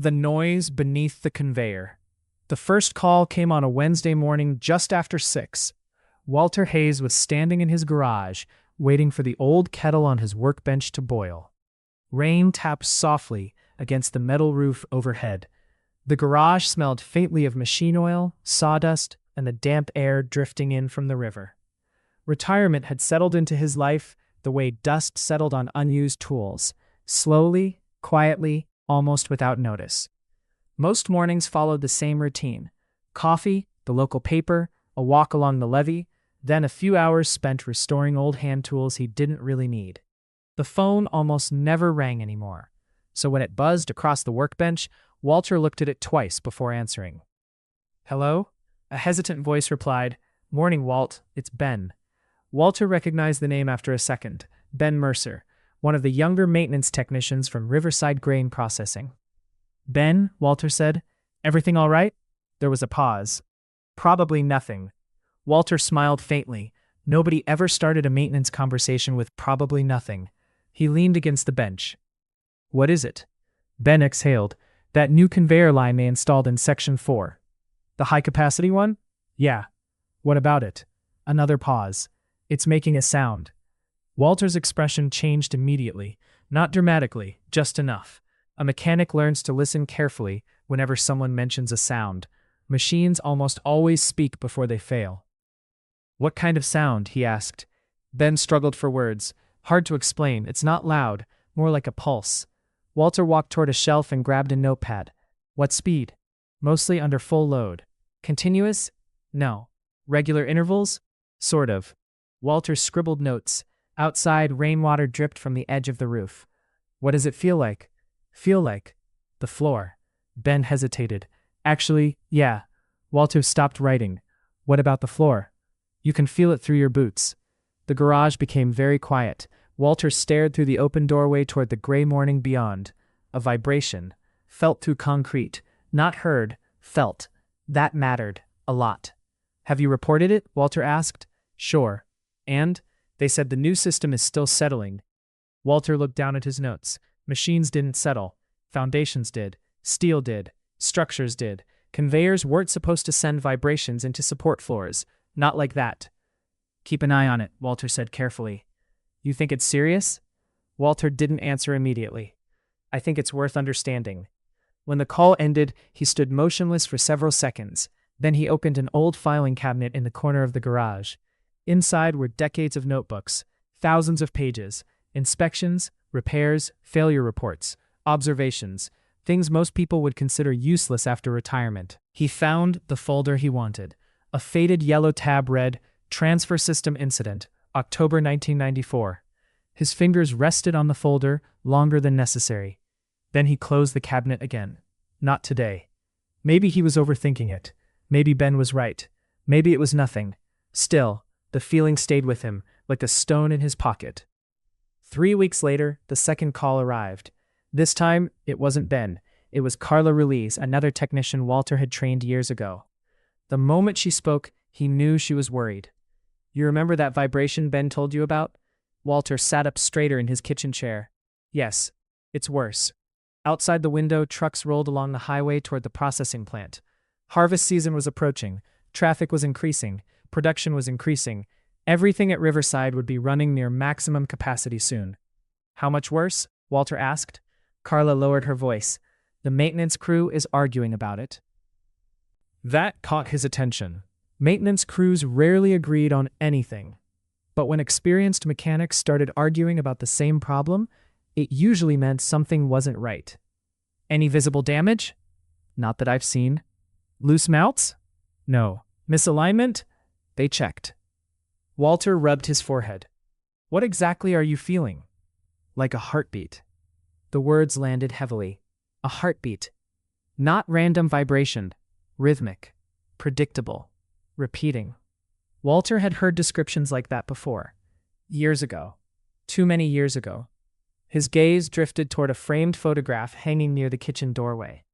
The noise beneath the conveyor. The first call came on a Wednesday morning just after 6. Walter Hayes was standing in his garage, waiting for the old kettle on his workbench to boil. Rain tapped softly against the metal roof overhead. The garage smelled faintly of machine oil, sawdust, and the damp air drifting in from the river. Retirement had settled into his life the way dust settled on unused tools, slowly, quietly, almost without notice. Most mornings followed the same routine: coffee, the local paper, a walk along the levee, then a few hours spent restoring old hand tools he didn't really need. The phone almost never rang anymore, so when it buzzed across the workbench, Walter looked at it twice before answering. "Hello?" A hesitant voice replied. "Morning, Walt. It's Ben." Walter recognized the name after a second. Ben Mercer, one of the younger maintenance technicians from Riverside Grain Processing. "Ben," Walter said, "everything all right?" There was a pause. "Probably nothing." Walter smiled faintly. Nobody ever started a maintenance conversation with "probably nothing." He leaned against the bench. "What is it?" Ben exhaled. "That new conveyor line they installed in Section 4. The high-capacity one?" "Yeah." "What about it?" Another pause. "It's making a sound." Walter's expression changed immediately. Not dramatically, just enough. A mechanic learns to listen carefully whenever someone mentions a sound. Machines almost always speak before they fail. "What kind of sound?" he asked. Ben struggled for words. "Hard to explain. It's not loud, more like a pulse." Walter walked toward a shelf and grabbed a notepad. "What speed?" "Mostly under full load." "Continuous?" "No." "Regular intervals?" "Sort of." Walter scribbled notes. Outside, rainwater dripped from the edge of the roof. "What does it feel like?" "Feel like?" "The floor." Ben hesitated. "Actually, yeah." Walter stopped writing. "What about the floor?" "You can feel it through your boots." The garage became very quiet. Walter stared through the open doorway toward the gray morning beyond. A vibration. Felt through concrete. Not heard. Felt. That mattered. A lot. "Have you reported it?" Walter asked. "Sure." "And?" "They said the new system is still settling." Walter looked down at his notes. Machines didn't settle. Foundations did. Steel did. Structures did. Conveyors weren't supposed to send vibrations into support floors. Not like that. "Keep an eye on it," Walter said carefully. "You think it's serious?" Walter didn't answer immediately. "I think it's worth understanding." When the call ended, he stood motionless for several seconds. Then he opened an old filing cabinet in the corner of the garage. Inside were decades of notebooks, thousands of pages, inspections, repairs, failure reports, observations, things most people would consider useless after retirement. He found the folder he wanted. A faded yellow tab read, "Transfer System Incident, October 1994. His fingers rested on the folder longer than necessary. Then he closed the cabinet again. Not today. Maybe he was overthinking it. Maybe Ben was right. Maybe it was nothing. Still, the feeling stayed with him, like a stone in his pocket. 3 weeks later, the second call arrived. This time, it wasn't Ben. It was Carla Ruiz, another technician Walter had trained years ago. The moment she spoke, he knew she was worried. "You remember that vibration Ben told you about?" Walter sat up straighter in his kitchen chair. "Yes, it's worse." Outside the window, trucks rolled along the highway toward the processing plant. Harvest season was approaching. Traffic was increasing. Production was increasing. Everything at Riverside would be running near maximum capacity soon. "How much worse?" Walter asked. Carla lowered her voice. "The maintenance crew is arguing about it." That caught his attention. Maintenance crews rarely agreed on anything. But when experienced mechanics started arguing about the same problem, it usually meant something wasn't right. "Any visible damage?" "Not that I've seen." "Loose mounts?" "No." "Misalignment?" They checked. Walter rubbed his forehead. "What exactly are you feeling?" "Like a heartbeat." The words landed heavily. A heartbeat. Not random vibration. Rhythmic. Predictable. Repeating. Walter had heard descriptions like that before. Years ago. Too many years ago. His gaze drifted toward a framed photograph hanging near the kitchen doorway.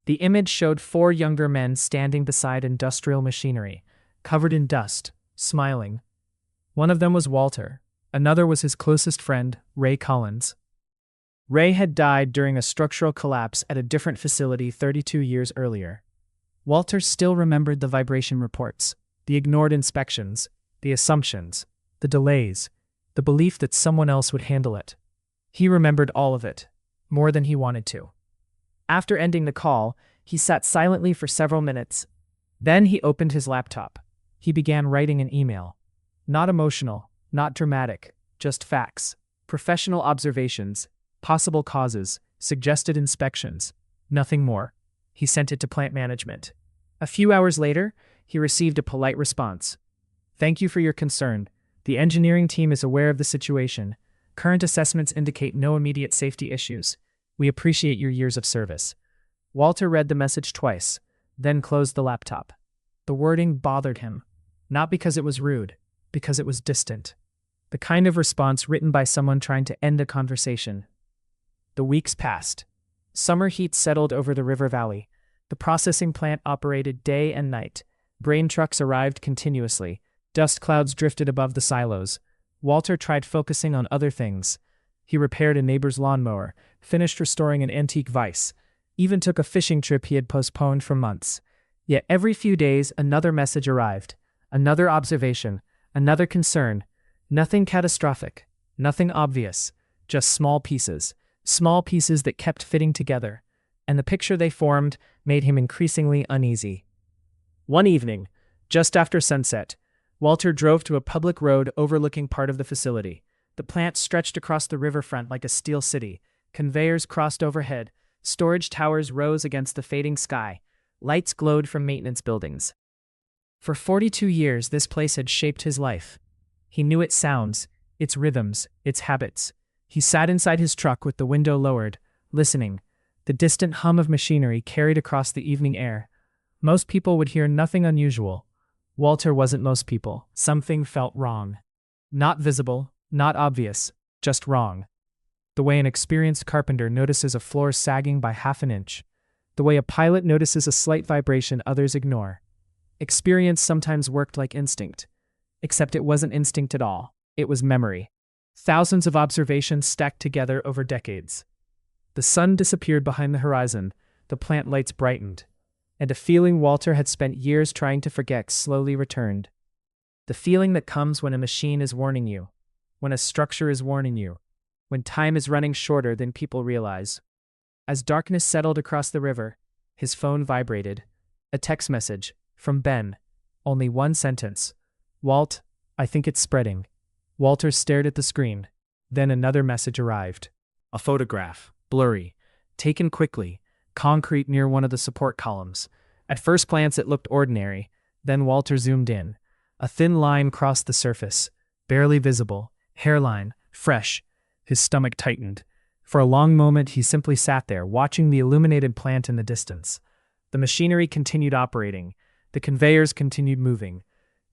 The image showed 4 younger men standing beside industrial machinery, covered in dust, smiling. One of them was Walter. Another was his closest friend, Ray Collins. Ray had died during a structural collapse at a different facility 32 years earlier. Walter still remembered the vibration reports, the ignored inspections, the assumptions, the delays, the belief that someone else would handle it. He remembered all of it, more than he wanted to. After ending the call, he sat silently for several minutes. Then he opened his laptop. He began writing an email. Not emotional, not dramatic, just facts, professional observations, possible causes, suggested inspections. Nothing more. He sent it to plant management. A few hours later, he received a polite response. Thank you for your concern. The engineering team is aware of the situation. Current assessments indicate no immediate safety issues. We appreciate your years of service. Walter read the message twice, then closed the laptop. The wording bothered him. Not because it was rude, because it was distant. The kind of response written by someone trying to end a conversation. The weeks passed. Summer heat settled over the river valley. The processing plant operated day and night. Grain trucks arrived continuously. Dust clouds drifted above the silos. Walter tried focusing on other things. He repaired a neighbor's lawnmower, finished restoring an antique vise, even took a fishing trip he had postponed for months. Yet every few days another message arrived, another observation, another concern. Nothing catastrophic, nothing obvious, just small pieces that kept fitting together, and the picture they formed made him increasingly uneasy. One evening, just after sunset, Walter drove to a public road overlooking part of the facility. The plant stretched across the riverfront like a steel city. Conveyors crossed overhead. Storage towers rose against the fading sky. Lights glowed from maintenance buildings. For 42 years, this place had shaped his life. He knew its sounds, its rhythms, its habits. He sat inside his truck with the window lowered, listening. The distant hum of machinery carried across the evening air. Most people would hear nothing unusual. Walter wasn't most people. Something felt wrong. Not visible, not obvious, just wrong. The way an experienced carpenter notices a floor sagging by half an inch. The way a pilot notices a slight vibration others ignore. Experience sometimes worked like instinct. Except it wasn't instinct at all. It was memory. Thousands of observations stacked together over decades. The sun disappeared behind the horizon. The plant lights brightened. And a feeling Walter had spent years trying to forget slowly returned. The feeling that comes when a machine is warning you, when a structure is warning you, when time is running shorter than people realize. As darkness settled across the river, his phone vibrated. A text message, from Ben. Only one sentence. Walt, I think it's spreading. Walter stared at the screen. Then another message arrived. A photograph, blurry, taken quickly, concrete near one of the support columns. At first glance it looked ordinary, then Walter zoomed in. A thin line crossed the surface, barely visible, hairline, fresh. His stomach tightened. For a long moment he simply sat there, watching the illuminated plant in the distance. The machinery continued operating. The conveyors continued moving.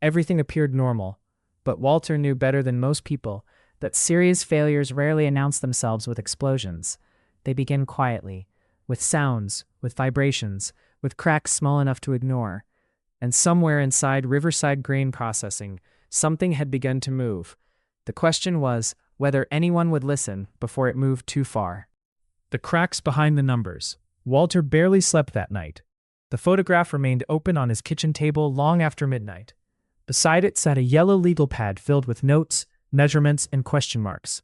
Everything appeared normal. But Walter knew better than most people that serious failures rarely announce themselves with explosions. They begin quietly, with sounds, with vibrations, with cracks small enough to ignore. And somewhere inside Riverside Grain Processing, something had begun to move. The question was whether anyone would listen before it moved too far. The cracks behind the numbers. Walter barely slept that night. The photograph remained open on his kitchen table long after midnight. Beside it sat a yellow legal pad filled with notes, measurements, and question marks.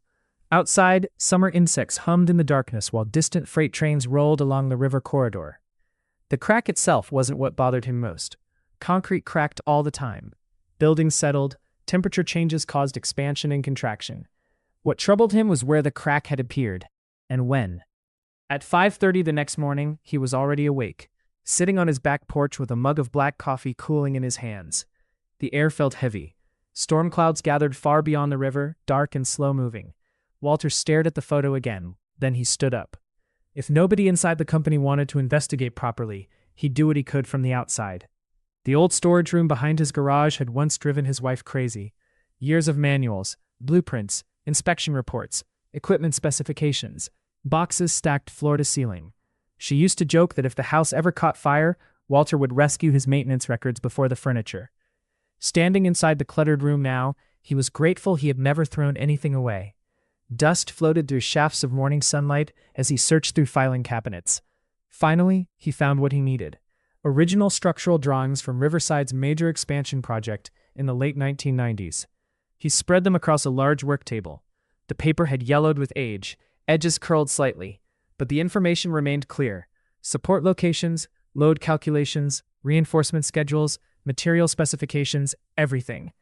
Outside, summer insects hummed in the darkness while distant freight trains rolled along the river corridor. The crack itself wasn't what bothered him most. Concrete cracked all the time. Buildings settled, temperature changes caused expansion and contraction. What troubled him was where the crack had appeared, and when. At 5:30 the next morning, he was already awake, sitting on his back porch with a mug of black coffee cooling in his hands. The air felt heavy. Storm clouds gathered far beyond the river, dark and slow-moving. Walter stared at the photo again, then he stood up. If nobody inside the company wanted to investigate properly, he'd do what he could from the outside. The old storage room behind his garage had once driven his wife crazy. Years of manuals, blueprints, inspection reports, equipment specifications, boxes stacked floor to ceiling. She used to joke that if the house ever caught fire, Walter would rescue his maintenance records before the furniture. Standing inside the cluttered room now, he was grateful he had never thrown anything away. Dust floated through shafts of morning sunlight as he searched through filing cabinets. Finally, he found what he needed: original structural drawings from Riverside's major expansion project in the late 1990s. He spread them across a large work table. The paper had yellowed with age, edges curled slightly, but the information remained clear: support locations, load calculations, reinforcement schedules, material specifications, everything.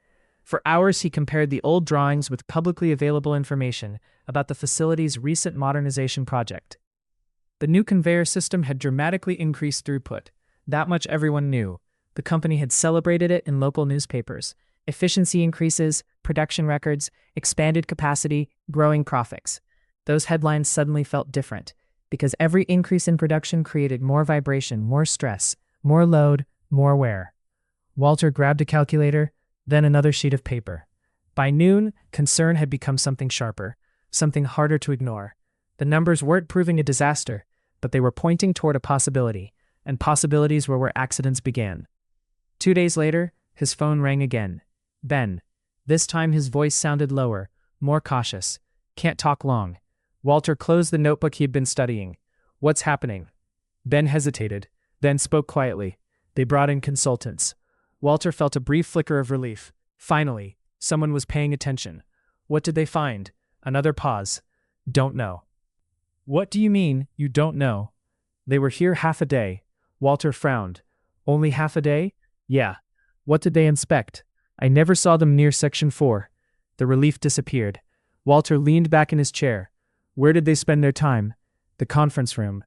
For hours he compared the old drawings with publicly available information about the facility's recent modernization project. The new conveyor system had dramatically increased throughput. That much everyone knew. The company had celebrated it in local newspapers. Efficiency increases, production records, expanded capacity, growing profits. Those headlines suddenly felt different, because every increase in production created more vibration, more stress, more load, more wear. Walter grabbed a calculator, then another sheet of paper. By noon, concern had become something sharper, something harder to ignore. The numbers weren't proving a disaster, but they were pointing toward a possibility, and possibilities were where accidents began. 2 days later, his phone rang again. Ben. This time his voice sounded lower, more cautious. Can't talk long. Walter closed the notebook he'd been studying. What's happening? Ben hesitated, then spoke quietly. They brought in consultants. Walter felt a brief flicker of relief. Finally, someone was paying attention. What did they find? Another pause. Don't know. What do you mean, you don't know? They were here half a day. Walter frowned. Only half a day? Yeah. What did they inspect? I never saw them near Section 4. The relief disappeared. Walter leaned back in his chair. Where did they spend their time? The conference room.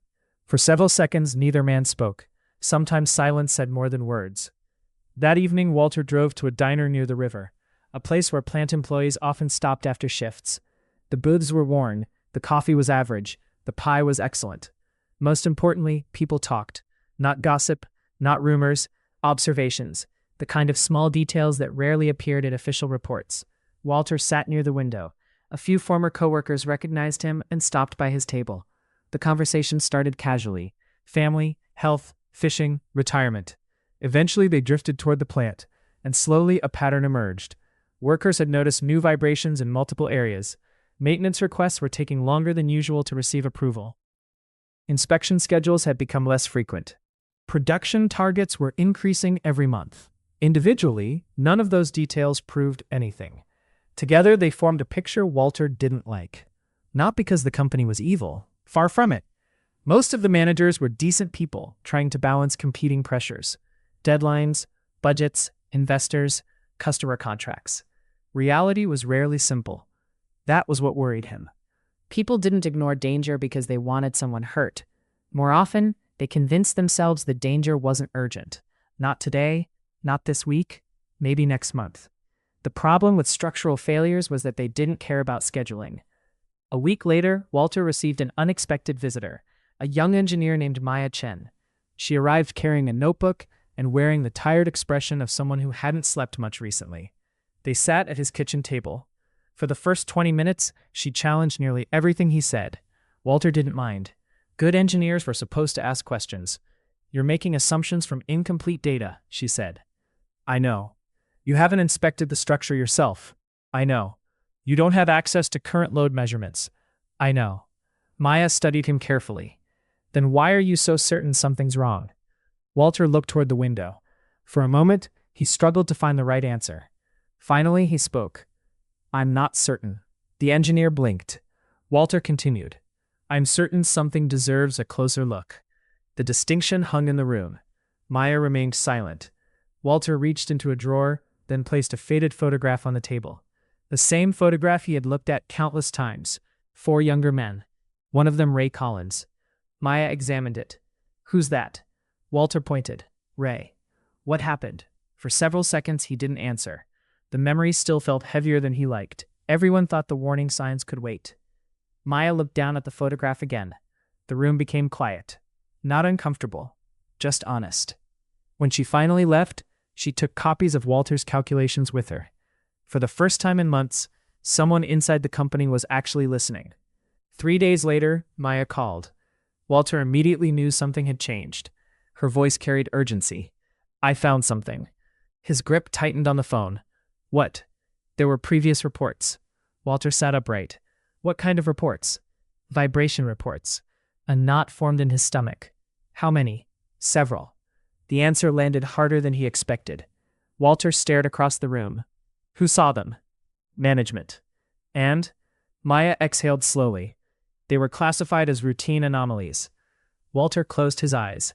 For several seconds, neither man spoke. Sometimes silence said more than words. That evening, Walter drove to a diner near the river, a place where plant employees often stopped after shifts. The booths were worn, the coffee was average, the pie was excellent. Most importantly, people talked. Not gossip, not rumors, observations, the kind of small details that rarely appeared in official reports. Walter sat near the window. A few former coworkers recognized him and stopped by his table. The conversation started casually. Family, health, fishing, retirement. Eventually they drifted toward the plant, and slowly a pattern emerged. Workers had noticed new vibrations in multiple areas. Maintenance requests were taking longer than usual to receive approval. Inspection schedules had become less frequent. Production targets were increasing every month. Individually, none of those details proved anything. Together, they formed a picture Walter didn't like. Not because the company was evil, far from it. Most of the managers were decent people trying to balance competing pressures. Deadlines, budgets, investors, customer contracts. Reality was rarely simple. That was what worried him. People didn't ignore danger because they wanted someone hurt. More often, they convinced themselves the danger wasn't urgent. Not today, not this week, maybe next month. The problem with structural failures was that they didn't care about scheduling. A week later, Walter received an unexpected visitor, a young engineer named Maya Chen. She arrived carrying a notebook and wearing the tired expression of someone who hadn't slept much recently. They sat at his kitchen table. For the first 20 minutes, she challenged nearly everything he said. Walter didn't mind. Good engineers were supposed to ask questions. You're making assumptions from incomplete data, she said. I know. You haven't inspected the structure yourself. I know. You don't have access to current load measurements. I know. Maya studied him carefully. Then why are you so certain something's wrong? Walter looked toward the window. For a moment, he struggled to find the right answer. Finally, he spoke. I'm not certain. The engineer blinked. Walter continued. I'm certain something deserves a closer look. The distinction hung in the room. Maya remained silent. Walter reached into a drawer, then placed a faded photograph on the table. The same photograph he had looked at countless times. 4 younger men. One of them Ray Collins. Maya examined it. Who's that? Walter pointed. Ray. What happened? For several seconds he didn't answer. The memory still felt heavier than he liked. Everyone thought the warning signs could wait. Maya looked down at the photograph again. The room became quiet. Not uncomfortable. Just honest. When she finally left, she took copies of Walter's calculations with her. For the first time in months, someone inside the company was actually listening. 3 days later, Maya called. Walter immediately knew something had changed. Her voice carried urgency. I found something. His grip tightened on the phone. What? There were previous reports. Walter sat upright. What kind of reports? Vibration reports. A knot formed in his stomach. How many? Several. The answer landed harder than he expected. Walter stared across the room. Who saw them? Management. And? Maya exhaled slowly. They were classified as routine anomalies. Walter closed his eyes.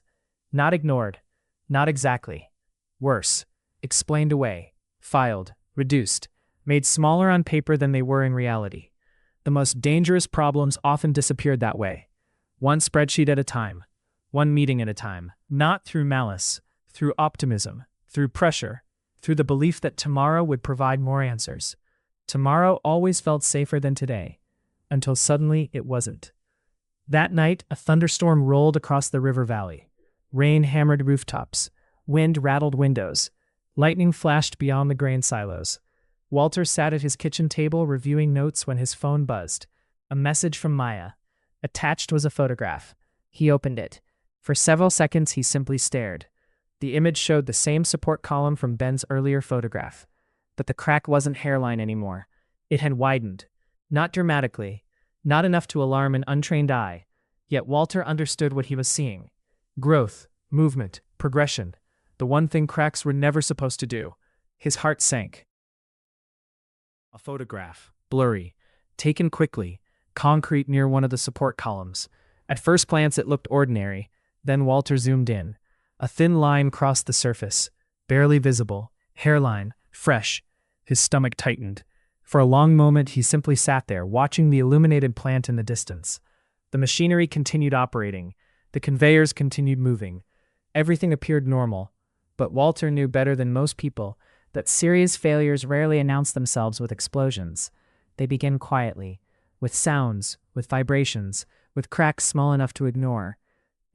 Not ignored. Not exactly. Worse. Explained away. Filed. Reduced. Made smaller on paper than they were in reality. The most dangerous problems often disappeared that way. One spreadsheet at a time. One meeting at a time. Not through malice. Through optimism. Through pressure. Through the belief that tomorrow would provide more answers. Tomorrow always felt safer than today. Until suddenly it wasn't. That night, a thunderstorm rolled across the river valley. Rain hammered rooftops. Wind rattled windows. Lightning flashed beyond the grain silos. Walter sat at his kitchen table reviewing notes when his phone buzzed. A message from Maya. Attached was a photograph. He opened it. For several seconds he simply stared. The image showed the same support column from Ben's earlier photograph. But the crack wasn't hairline anymore. It had widened. Not dramatically. Not enough to alarm an untrained eye. Yet Walter understood what he was seeing. Growth, movement, progression. The one thing cracks were never supposed to do. His heart sank. A photograph, blurry, taken quickly, concrete near one of the support columns. At first glance it looked ordinary, then Walter zoomed in. A thin line crossed the surface, barely visible, hairline, fresh. His stomach tightened. For a long moment he simply sat there, watching the illuminated plant in the distance. The machinery continued operating. The conveyors continued moving. Everything appeared normal. But Walter knew better than most people that serious failures rarely announce themselves with explosions. They begin quietly, with sounds, with vibrations, with cracks small enough to ignore.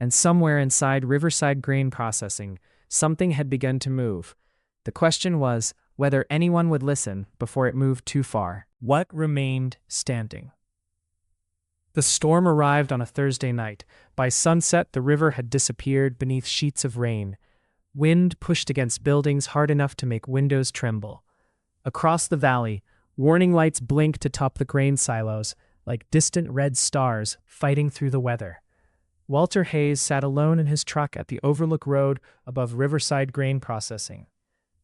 And somewhere inside Riverside Grain Processing, something had begun to move. The question was whether anyone would listen before it moved too far. What remained standing? The storm arrived on a Thursday night. By sunset, the river had disappeared beneath sheets of rain. Wind pushed against buildings hard enough to make windows tremble. Across the valley, warning lights blinked atop the grain silos, like distant red stars fighting through the weather. Walter Hayes sat alone in his truck at the Overlook Road above Riverside Grain Processing.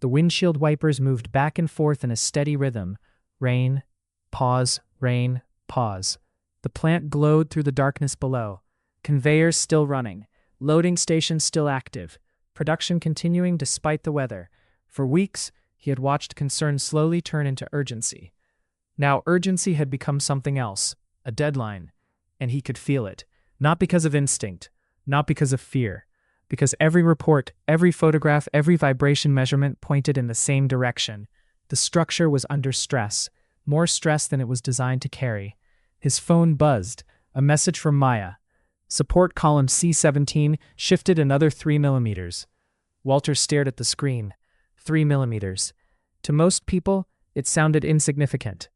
The windshield wipers moved back and forth in a steady rhythm. Rain, pause, rain, pause. The plant glowed through the darkness below. Conveyors still running. Loading stations still active. Production continuing despite the weather. For weeks, he had watched concern slowly turn into urgency. Now urgency had become something else, a deadline, and he could feel it. Not because of instinct, not because of fear, because every report, every photograph, every vibration measurement pointed in the same direction. The structure was under stress, more stress than it was designed to carry. His phone buzzed, a message from Maya. Support column C17 shifted another 3 millimeters. Walter stared at the screen. 3 millimeters. To most people, it sounded insignificant.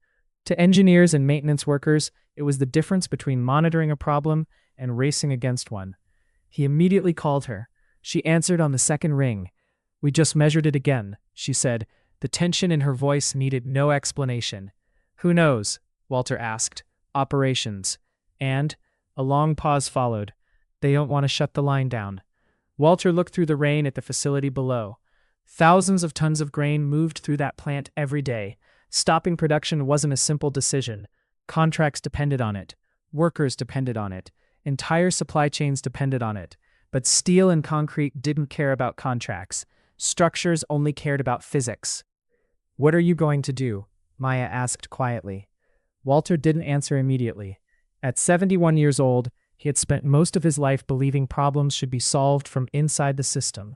To engineers and maintenance workers, it was the difference between monitoring a problem and racing against one. He immediately called her. She answered on the second ring. "We just measured it again," she said. The tension in her voice needed no explanation. "Who knows?" Walter asked. "Operations." And a long pause followed. "They don't want to shut the line down." Walter looked through the rain at the facility below. Thousands of tons of grain moved through that plant every day. Stopping production wasn't a simple decision. Contracts depended on it. Workers depended on it. Entire supply chains depended on it. But steel and concrete didn't care about contracts. Structures only cared about physics. "What are you going to do?" Maya asked quietly. Walter didn't answer immediately. At 71 years old, he had spent most of his life believing problems should be solved from inside the system.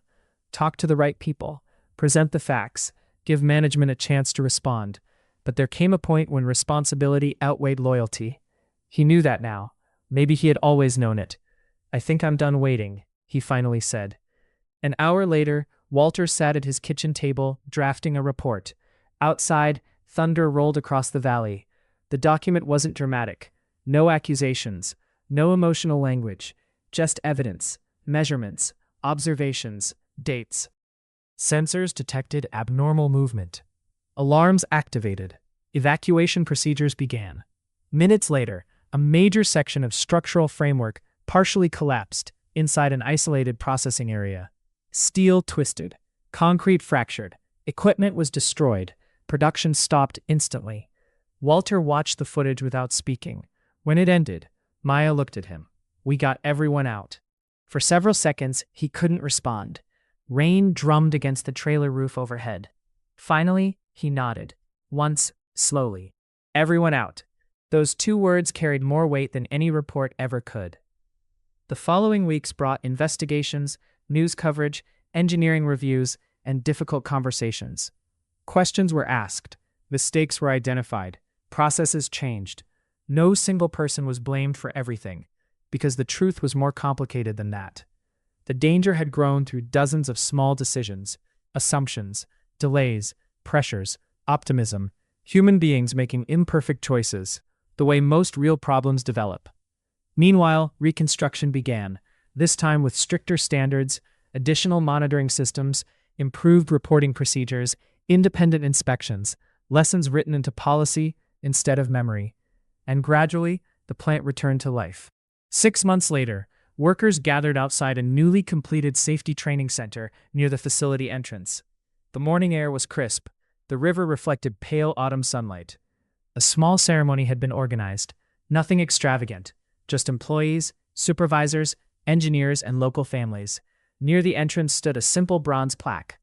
Talk to the right people, present the facts, give management a chance to respond. But there came a point when responsibility outweighed loyalty. He knew that now. Maybe he had always known it. "I think I'm done waiting," he finally said. An hour later, Walter sat at his kitchen table, drafting a report. Outside, thunder rolled across the valley. The document wasn't dramatic. No accusations, no emotional language, just evidence, measurements, observations, dates. Sensors detected abnormal movement. Alarms activated. Evacuation procedures began. Minutes later, a major section of structural framework partially collapsed inside an isolated processing area. Steel twisted, concrete fractured, equipment was destroyed, production stopped instantly. Walter watched the footage without speaking. When it ended, Maya looked at him. "We got everyone out." For several seconds, he couldn't respond. Rain drummed against the trailer roof overhead. Finally, he nodded. Once, slowly. "Everyone out." Those two words carried more weight than any report ever could. The following weeks brought investigations, news coverage, engineering reviews, and difficult conversations. Questions were asked, mistakes were identified, processes changed. No single person was blamed for everything, because the truth was more complicated than that. The danger had grown through dozens of small decisions, assumptions, delays, pressures, optimism, human beings making imperfect choices, the way most real problems develop. Meanwhile, reconstruction began, this time with stricter standards, additional monitoring systems, improved reporting procedures, independent inspections, lessons written into policy instead of memory. And gradually, the plant returned to life. 6 months later, workers gathered outside a newly completed safety training center near the facility entrance. The morning air was crisp. The river reflected pale autumn sunlight. A small ceremony had been organized. Nothing extravagant, just employees, supervisors, engineers, and local families. Near the entrance stood a simple bronze plaque.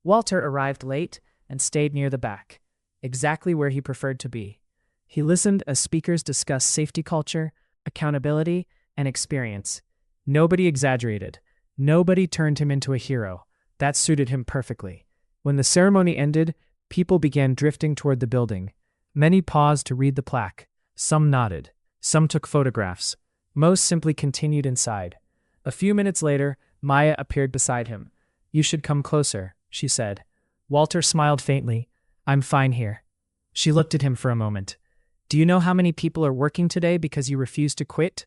Walter arrived late and stayed near the back, exactly where he preferred to be. He listened as speakers discussed safety culture, accountability, and experience. Nobody exaggerated. Nobody turned him into a hero. That suited him perfectly. When the ceremony ended, people began drifting toward the building. Many paused to read the plaque. Some nodded. Some took photographs. Most simply continued inside. A few minutes later, Maya appeared beside him. "You should come closer," she said. Walter smiled faintly. "I'm fine here." She looked at him for a moment. "Do you know how many people are working today because you refuse to quit?"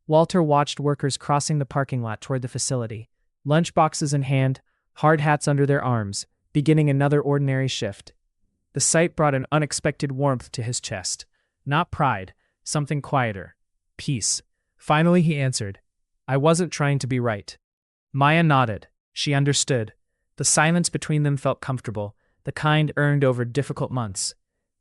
Walter watched workers crossing the parking lot toward the facility, lunchboxes in hand, hard hats under their arms, beginning another ordinary shift. The sight brought an unexpected warmth to his chest. Not pride, something quieter. Peace. Finally he answered, "I wasn't trying to be right." Maya nodded. She understood. The silence between them felt comfortable, the kind earned over difficult months.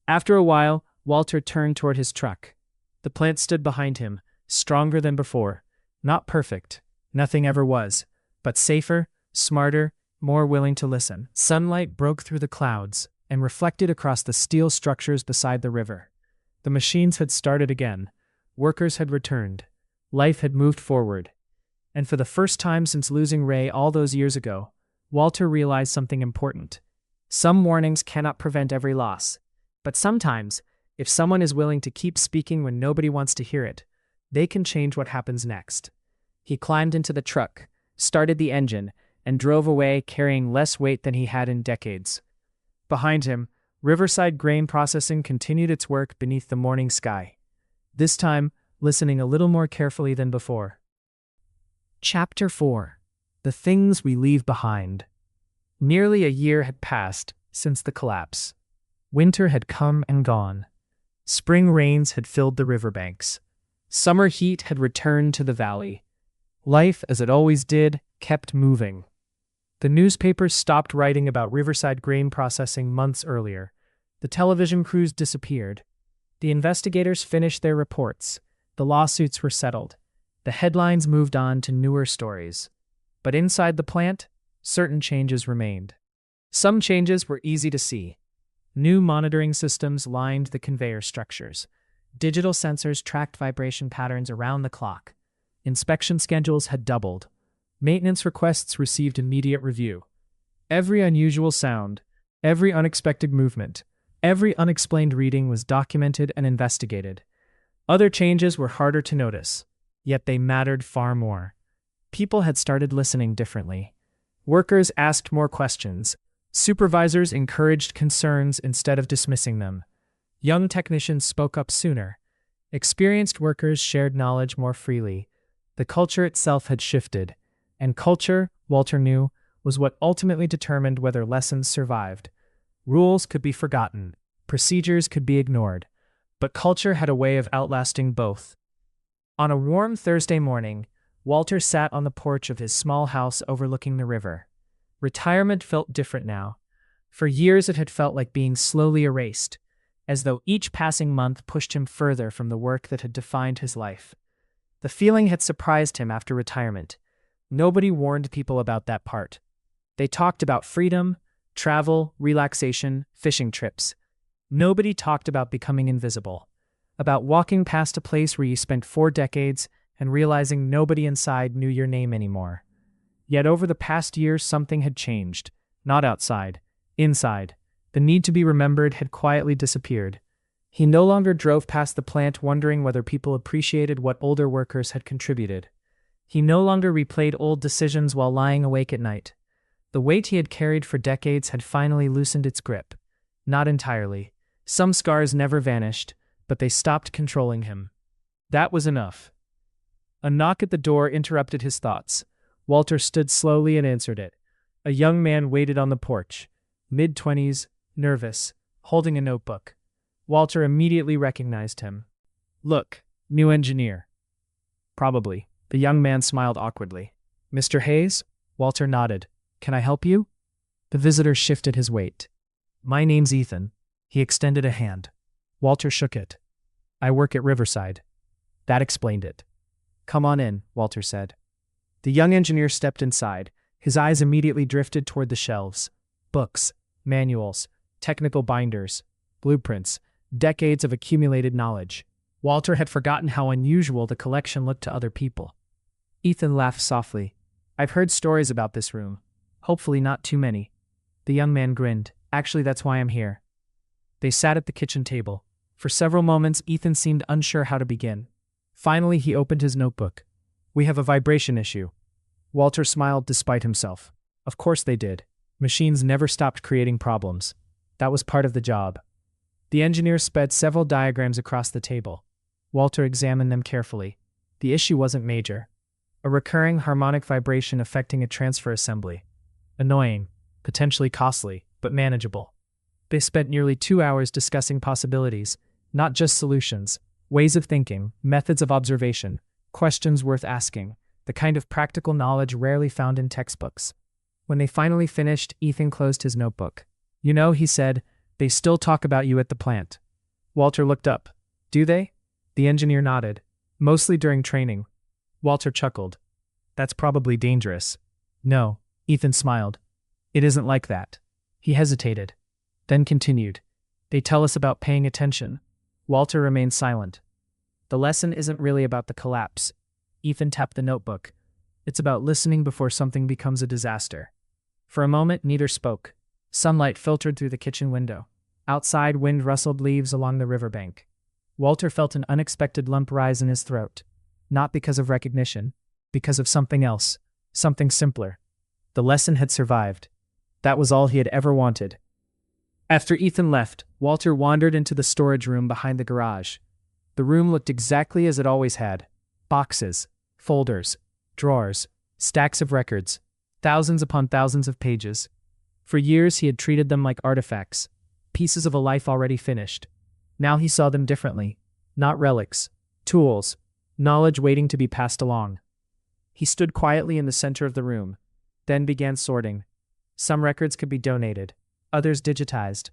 After a while, Walter turned toward his truck. The plant stood behind him, stronger than before. Not perfect. Nothing ever was. But safer, smarter, more willing to listen. Sunlight broke through the clouds and reflected across the steel structures beside the river. The machines had started again. Workers had returned. Life had moved forward. And for the first time since losing Ray all those years ago, Walter realized something important. Some warnings cannot prevent every loss. But sometimes, if someone is willing to keep speaking when nobody wants to hear it, they can change what happens next. He climbed into the truck, started the engine, and drove away carrying less weight than he had in decades. Behind him, Riverside Grain Processing continued its work beneath the morning sky. This time, listening a little more carefully than before. Chapter 4. The Things We Leave Behind. Nearly a year had passed since the collapse. Winter had come and gone. Spring rains had filled the riverbanks. Summer heat had returned to the valley. Life, as it always did, kept moving. The newspapers stopped writing about Riverside Grain Processing months earlier. The television crews disappeared. The investigators finished their reports. The lawsuits were settled. The headlines moved on to newer stories. But inside the plant, certain changes remained. Some changes were easy to see. New monitoring systems lined the conveyor structures. Digital sensors tracked vibration patterns around the clock. Inspection schedules had doubled. Maintenance requests received immediate review. Every unusual sound, every unexpected movement, every unexplained reading was documented and investigated. Other changes were harder to notice, yet they mattered far more. People had started listening differently. Workers asked more questions. Supervisors encouraged concerns instead of dismissing them. Young technicians spoke up sooner. Experienced workers shared knowledge more freely. The culture itself had shifted. And culture, Walter knew, was what ultimately determined whether lessons survived. Rules could be forgotten. Procedures could be ignored. but culture had a way of outlasting both. On a warm Thursday morning, Walter sat on the porch of his small house overlooking the river. Retirement felt different now. For years it had felt like being slowly erased, as though each passing month pushed him further from the work that had defined his life. The feeling had surprised him after retirement. Nobody warned people about that part. They talked about freedom, travel, relaxation, fishing trips. Nobody talked about becoming invisible, about walking past a place where you spent 4 decades and realizing nobody inside knew your name anymore. Yet over the past year, something had changed. Not outside, inside. The need to be remembered had quietly disappeared. He no longer drove past the plant wondering whether people appreciated what older workers had contributed. He no longer replayed old decisions while lying awake at night. The weight he had carried for decades had finally loosened its grip. Not entirely. Some scars never vanished, but they stopped controlling him. That was enough. A knock at the door interrupted his thoughts. Walter stood slowly and answered it. A young man waited on the porch, mid-20s, nervous, holding a notebook. Walter immediately recognized him. "Look, new engineer." "Probably." The young man smiled awkwardly. "Mr. Hayes?" Walter nodded. "Can I help you?" The visitor shifted his weight. "My name's Ethan." He extended a hand. Walter shook it. "I work at Riverside." That explained it. "Come on in," Walter said. The young engineer stepped inside. His eyes immediately drifted toward the shelves. Books, manuals, technical binders, blueprints, decades of accumulated knowledge. Walter had forgotten how unusual the collection looked to other people. Ethan laughed softly. "I've heard stories about this room. Hopefully not too many." The young man grinned. "Actually, that's why I'm here." They sat at the kitchen table. For several moments, Ethan seemed unsure how to begin. Finally, he opened his notebook. "We have a vibration issue." Walter smiled despite himself. Of course they did. Machines never stopped creating problems. That was part of the job. The engineer sped several diagrams across the table. Walter examined them carefully. The issue wasn't major. A recurring harmonic vibration affecting a transfer assembly. Annoying, potentially costly, but manageable. They spent nearly 2 hours discussing possibilities, not just solutions, ways of thinking, methods of observation, questions worth asking, the kind of practical knowledge rarely found in textbooks. When they finally finished, Ethan closed his notebook. "You know," he said, "they still talk about you at the plant." Walter looked up. "Do they?" The engineer nodded. "Mostly during training." Walter chuckled. "That's probably dangerous." "No," Ethan smiled. "It isn't like that." He hesitated, then continued. "They tell us about paying attention." Walter remained silent. "The lesson isn't really about the collapse." Ethan tapped the notebook. "It's about listening before something becomes a disaster." For a moment, neither spoke. Sunlight filtered through the kitchen window. Outside, wind rustled leaves along the riverbank. Walter felt an unexpected lump rise in his throat. Not because of recognition, because of something else, something simpler. The lesson had survived. That was all he had ever wanted. After Ethan left, Walter wandered into the storage room behind the garage. The room looked exactly as it always had. Boxes, folders, drawers, stacks of records, thousands upon thousands of pages. For years he had treated them like artifacts, pieces of a life already finished. Now he saw them differently. Not relics, tools, knowledge waiting to be passed along. He stood quietly in the center of the room, then began sorting. Some records could be donated, others digitized,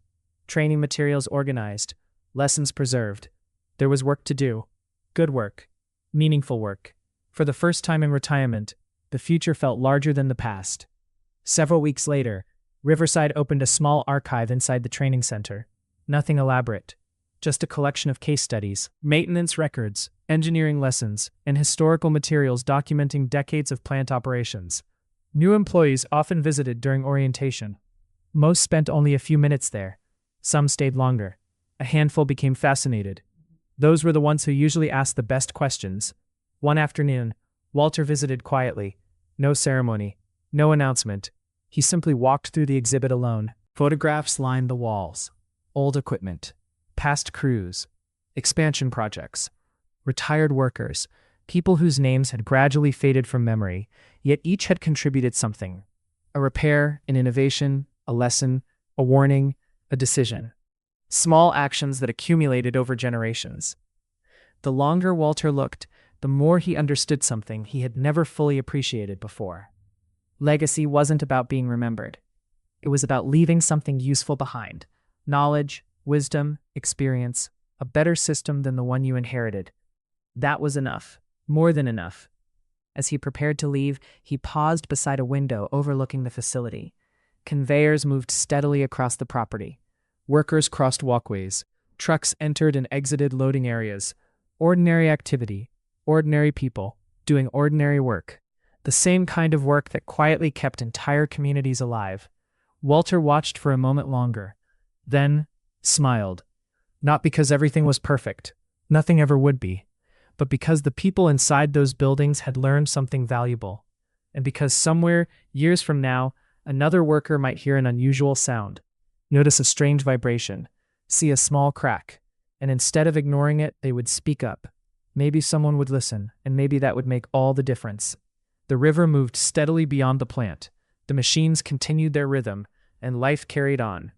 training materials organized, lessons preserved. There was work to do. Good work. Meaningful work. For the first time in retirement, the future felt larger than the past. Several weeks later, Riverside opened a small archive inside the training center. Nothing elaborate. Just a collection of case studies, maintenance records, engineering lessons, and historical materials documenting decades of plant operations. New employees often visited during orientation. Most spent only a few minutes there. Some stayed longer. A handful became fascinated. Those were the ones who usually asked the best questions. One afternoon, Walter visited quietly. No ceremony, no announcement. He simply walked through the exhibit alone. Photographs lined the walls. Old equipment. Past crews. Expansion projects. Retired workers. People whose names had gradually faded from memory, yet each had contributed something. A repair, an innovation, a lesson, a warning, a decision. Small actions that accumulated over generations. The longer Walter looked, the more he understood something he had never fully appreciated before. Legacy wasn't about being remembered. It was about leaving something useful behind. Knowledge, wisdom, experience, a better system than the one you inherited. That was enough. More than enough. As he prepared to leave, he paused beside a window overlooking the facility. Conveyors moved steadily across the property. Workers crossed walkways. Trucks entered and exited loading areas. Ordinary activity. Ordinary people. Doing ordinary work. The same kind of work that quietly kept entire communities alive. Walter watched for a moment longer. Then, smiled. Not because everything was perfect. Nothing ever would be. But because the people inside those buildings had learned something valuable. And because somewhere, years from now, another worker might hear an unusual sound, notice a strange vibration, see a small crack, and instead of ignoring it, they would speak up. Maybe someone would listen, and maybe that would make all the difference. The river moved steadily beyond the plant. The machines continued their rhythm, and life carried on.